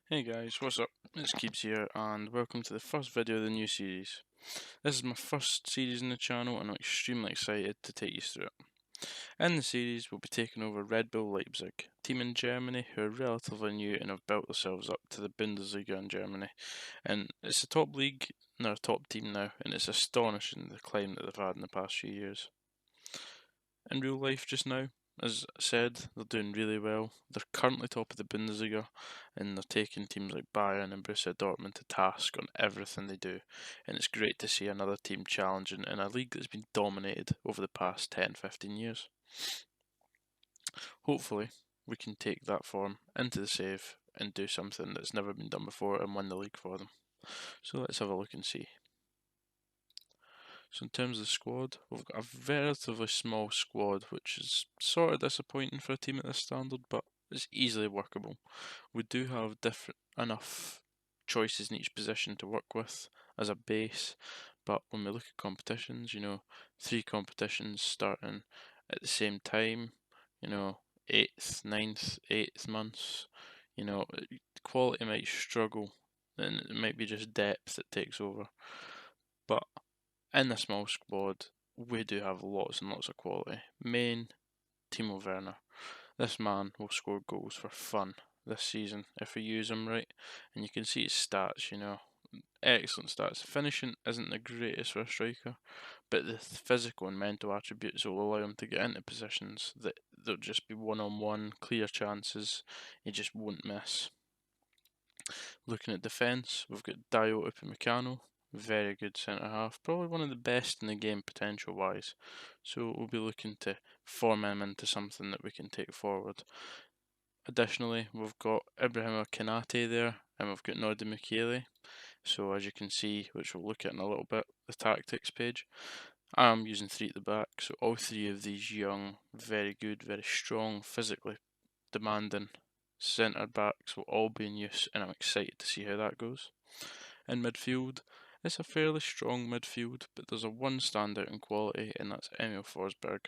Hey guys, what's up? It's Keeps here, and welcome to the first video of the new series. This is my first series in the channel, and I'm extremely excited to take you through it. In the series, we'll be taking over Red Bull Leipzig, a team in Germany who are relatively new and have built themselves up to the Bundesliga in Germany. And it's the top league, and they're a top team now, and it's astonishing the climb that they've had in the past few years. In real life just now, as I said, they're doing really well. They're currently top of the Bundesliga, and they're taking teams like Bayern and Borussia Dortmund to task on everything they do. And it's great to see another team challenging in a league that's been dominated over the past 10-15 years. Hopefully, we can take that form into the save and do something that's never been done before and win the league for them. So let's have a look and see. So in terms of the squad, we've got a relatively small squad, which is sort of disappointing for a team at this standard, but it's easily workable. We do have different enough choices in each position to work with as a base, but when we look at competitions, 3 competitions starting at the same time, 8th, 9th, 8th months, quality might struggle, and it might be just depth that takes over. But in the small squad, we do have lots and lots of quality. Main, Timo Werner. This man will score goals for fun this season if we use him right. And you can see his stats, excellent stats. Finishing isn't the greatest for a striker, but the physical and mental attributes will allow him to get into positions that there'll just be one-on-one, clear chances, he just won't miss. Looking at defence, we've got Dio Upamecano, very good centre half, probably one of the best in the game potential wise. So we'll be looking to form him into something that we can take forward. Additionally, we've got Ibrahim Kanate there, and we've got Nordi Mukiele. So as you can see, which we'll look at in a little bit, the tactics page, I'm using 3 at the back. So all 3 of these young, very good, very strong, physically demanding centre backs will all be in use, and I'm excited to see how that goes. In midfield, it's a fairly strong midfield, but there's a one standout in quality, and that's Emil Forsberg.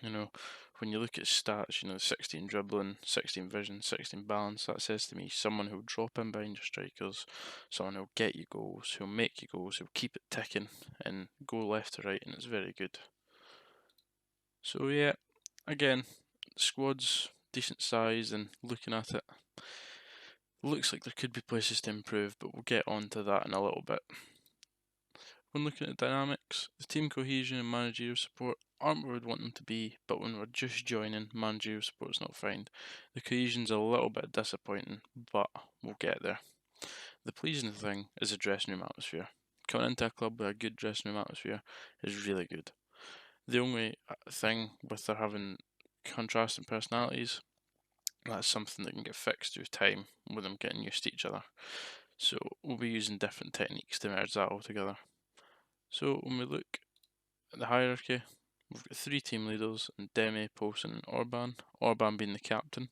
When you look at stats, 16 dribbling, 16 vision, 16 balance, that says to me someone who'll drop in behind your strikers, someone who'll get you goals, who'll make you goals, who'll keep it ticking and go left to right, and it's very good. So yeah, again, squad's decent size, and looking at it, looks like there could be places to improve, but we'll get on to that in a little bit. When looking at dynamics, the team cohesion and managerial support aren't where we'd want them to be, but when we're just joining, managerial support's not found. The cohesion's a little bit disappointing, but we'll get there. The pleasing thing is the dressing room atmosphere. Coming into a club with a good dressing room atmosphere is really good. The only thing with there having contrasting personalities, that's something that can get fixed through time with them getting used to each other. So we'll be using different techniques to merge that all together. So when we look at the hierarchy, we've got 3 team leaders in Demi, Poulsen and Orban. Orban being the captain.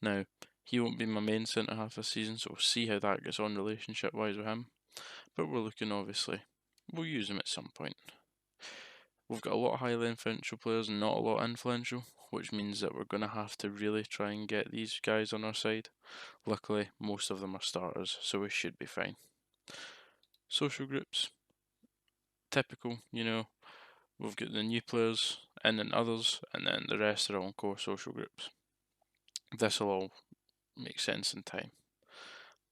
Now, he won't be my main centre half this season, so we'll see how that gets on relationship wise with him. But we're looking, obviously, we'll use him at some point. We've got a lot of highly influential players and not a lot influential, which means that we're going to have to really try and get these guys on our side. Luckily, most of them are starters, so we should be fine. Social groups. Typical, we've got the new players and then others, and then the rest are all in core social groups. This will all make sense in time.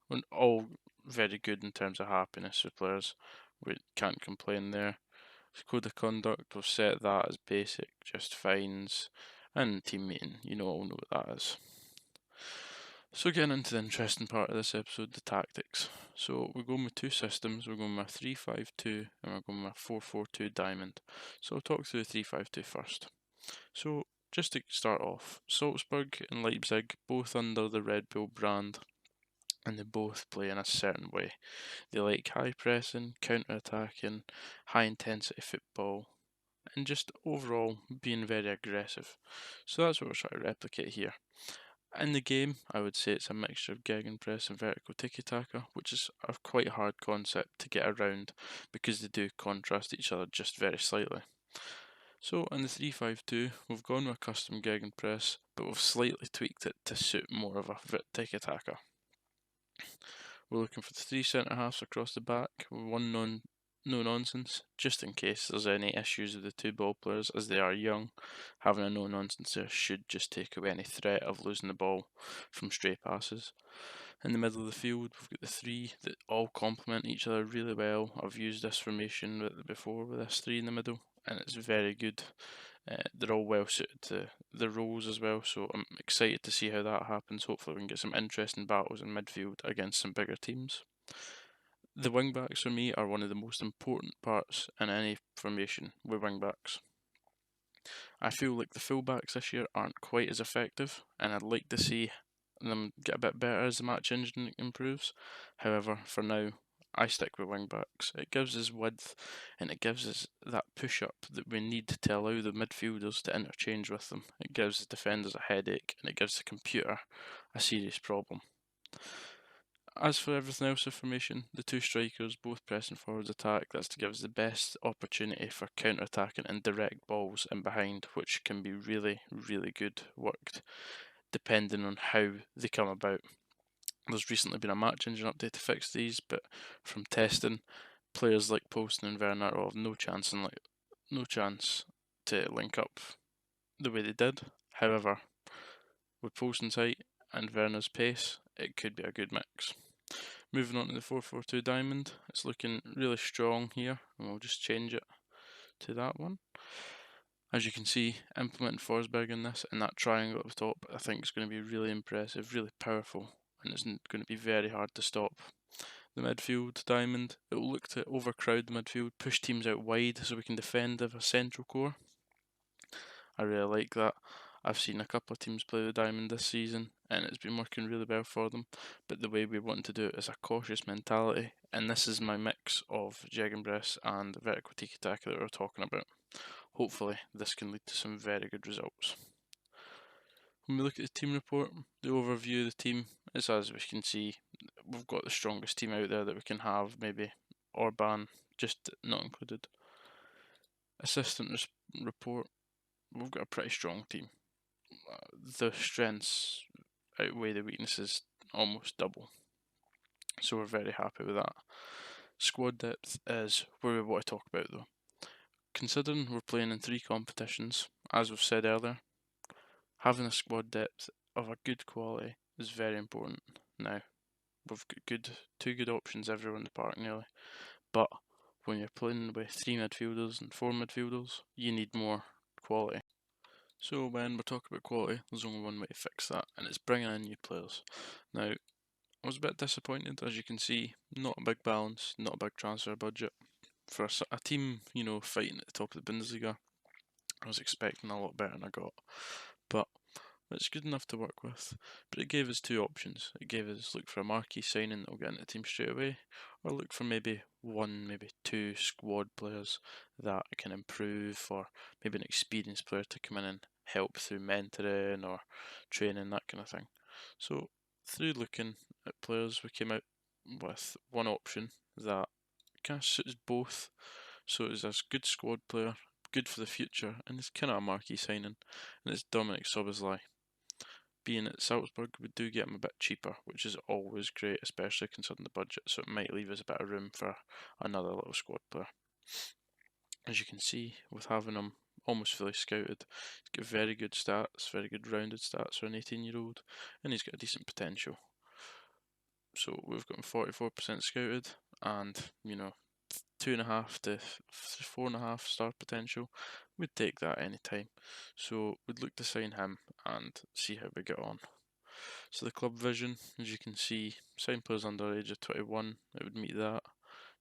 We're all very good in terms of happiness for players. We can't complain there. Code of conduct, we've set that as basic, just fines, and team meeting, all know what that is. So getting into the interesting part of this episode, the tactics. So we're going with 2 systems, we're going with 3-5-2 and we're going with 4-4-2 diamond. So I'll talk through the 3-5-2 first. So just to start off, Salzburg and Leipzig, both under the Red Bull brand, and they both play in a certain way. They like high pressing, counter-attacking, high intensity football, and just overall being very aggressive. So that's what we're trying to replicate here. In the game, I would say it's a mixture of gegenpress and vertical tiki-taka, which is a quite hard concept to get around because they do contrast each other just very slightly. So in the 3-5-2, we've gone with a custom gegenpress, but we've slightly tweaked it to suit more of a tiki-taka. We're looking for 3 centre halves across the back, with one no nonsense, just in case there's any issues with the 2 ball players as they are young. Having a no nonsense there should just take away any threat of losing the ball from stray passes. In the middle of the field, we've got the 3 that all complement each other really well. I've used this formation before with this 3 in the middle, and it's very good. They're all well suited to the roles as well, so I'm excited to see how that happens. Hopefully we can get some interesting battles in midfield against some bigger teams. The wing backs for me are one of the most important parts in any formation with wing backs. I feel like the full backs this year aren't quite as effective, and I'd like to see them get a bit better as the match engine improves. However, for now, I stick with wing backs. It gives us width and it gives us that push up that we need to allow the midfielders to interchange with them. It gives the defenders a headache and it gives the computer a serious problem. As for everything else of formation, the 2 strikers both pressing forwards attack, that's to give us the best opportunity for counter-attacking and direct balls in behind, which can be really, really good worked, depending on how they come about. There's recently been a match engine update to fix these, but from testing, players like Poston and Werner will have no chance to link up the way they did. However, with Poston's height and Werner's pace, it could be a good mix. Moving on to the 4-4-2 diamond, it's looking really strong here, and we'll just change it to that one. As you can see, implementing Forsberg in this and that triangle at the top, I think is going to be really impressive, really powerful, and it's going to be very hard to stop. The midfield diamond, it will look to overcrowd the midfield, push teams out wide so we can defend with a central core. I really like that. I've seen a couple of teams play the diamond this season and it's been working really well for them, but the way we want to do it is a cautious mentality, and this is my mix of Gegenpress and vertical tiki-taka that we were talking about. Hopefully this can lead to some very good results. When we look at the team report, the overview of the team is, as we can see, we've got the strongest team out there that we can have, maybe Orban just not included. Assistant report, we've got a pretty strong team. The strengths outweigh the weaknesses almost double, so we're very happy with that. Squad depth is where we want to talk about though. Considering we're playing in 3 competitions, as we've said earlier, having a squad depth of a good quality is very important. Now, we've got 2 good options everywhere in the park nearly, but when you're playing with 3 midfielders and 4 midfielders, you need more quality. So when we're talking about quality, there's only one way to fix that, and it's bringing in new players. Now, I was a bit disappointed, as you can see, not a big balance, not a big transfer budget. For a team, fighting at the top of the Bundesliga, I was expecting a lot better than I got. But it's good enough to work with. But it gave us 2 options. It gave us look for a marquee signing that will get into the team straight away, or look for maybe 1, maybe 2 squad players that can improve, or maybe an experienced player to come in and help through mentoring or training, that kind of thing. So through looking at players, we came out with one option that kind of suits both. So it's a good squad player, good for the future, and it's kind of a marquee signing, and it's Dominic Szoboszlai. Being at Salzburg, we do get him a bit cheaper, which is always great, especially considering the budget, so it might leave us a bit of room for another little squad player. As you can see, with having him almost fully scouted, he's got very good stats, very good rounded stats for an 18-year-old, and he's got a decent potential. So we've got him 44% scouted, and 2.5 to 4.5 star potential. We'd take that any time. So we'd look to sign him and see how we get on. So the club vision, as you can see, sign players under the age of 21, it would meet that.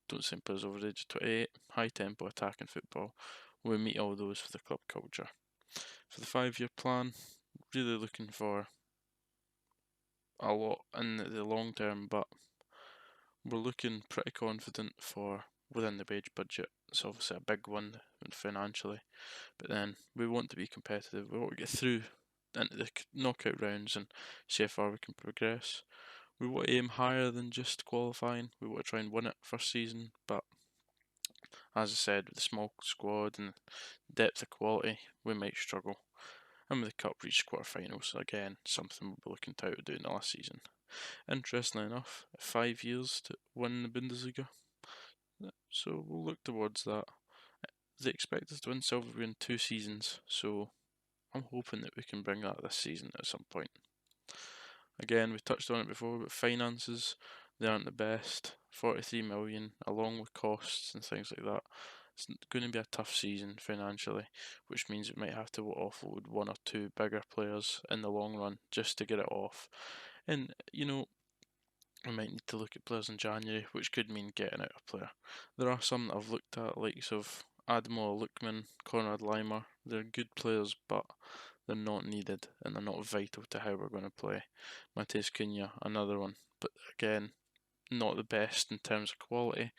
Don't sign players over the age of 28. High tempo attacking football. We meet all those for the club culture. For the 5-year plan, really looking for a lot in the long term, but we're looking pretty confident for within the wage budget. It's obviously a big one financially, but then we want to be competitive. We want to get through into the knockout rounds and see how far we can progress. We want to aim higher than just qualifying. We want to try and win it first season, but as I said, with the small squad and depth of quality, we might struggle. And with the cup reach quarterfinals, again, something we'll be looking to do in the last season. interestingly enough, 5 years to win the Bundesliga. So we'll look towards that. They expect us to win silver in 2 seasons, so I'm hoping that we can bring that this season at some point. Again, we touched on it before, but finances, they aren't the best. 43 million, along with costs and things like that. It's going to be a tough season financially, which means we might have to offload 1 or 2 bigger players in the long run just to get it off. And, you know, we might need to look at players in January, which could mean getting out a player. There are some that I've looked at, likes of Admo Lukman, Conrad Leimer. They're good players, but they're not needed and they're not vital to how we're going to play. Mateus Cunha, another one, but again, not the best in terms of quality,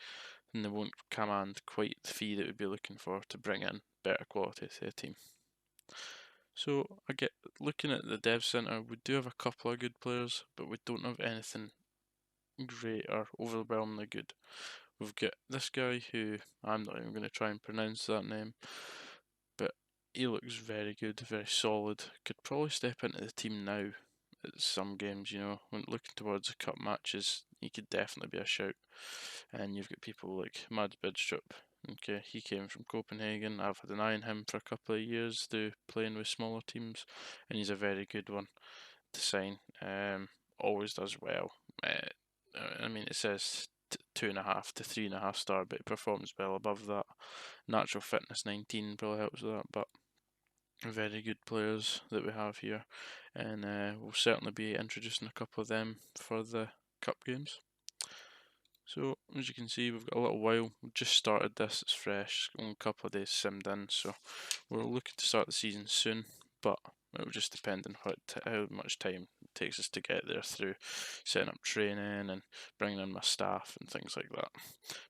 and they won't command quite the fee that we'd be looking for to bring in better quality to the team. So I get looking at the dev centre, we do have a couple of good players, but we don't have anything great or overwhelmingly good. We've got this guy who I'm not even going to try and pronounce that name, but he looks very good, very solid. Could probably step into the team now at some games, you know, when looking towards the cup matches, he could definitely be a shout. And you've got people like Mads Bidstrup. Okay, he came from Copenhagen. I've had an eye on him for a couple of years through playing with smaller teams, and he's a very good one to sign. Always does well. I mean, it says 2.5 to 3.5 star, but he performs well above that. Natural fitness 19 probably helps with that, but very good players that we have here, and we'll certainly be introducing a couple of them for the cup games. So as you can see, we've got a little while. We've just started this, it's fresh, only a couple of days simmed in, so we're looking to start the season soon, but it will just depend on how much time it takes us to get there through setting up training and bringing in my staff and things like that.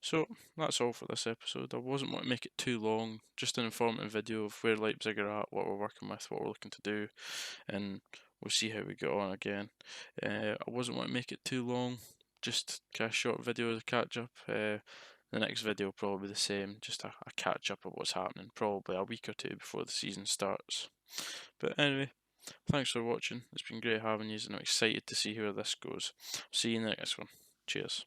So that's all for this episode. I wasn't wanting to make it too long, just an informative video of where Leipzig are at, what we're working with, what we're looking to do, and we'll see how we get on again. I wasn't wanting to make it too long, just kind of short video as a catch up. The next video will probably be the same, just a catch up of what's happening, probably a week or two before the season starts. But anyway, thanks for watching. It's been great having you, and I'm excited to see where this goes. See you in the next one. Cheers.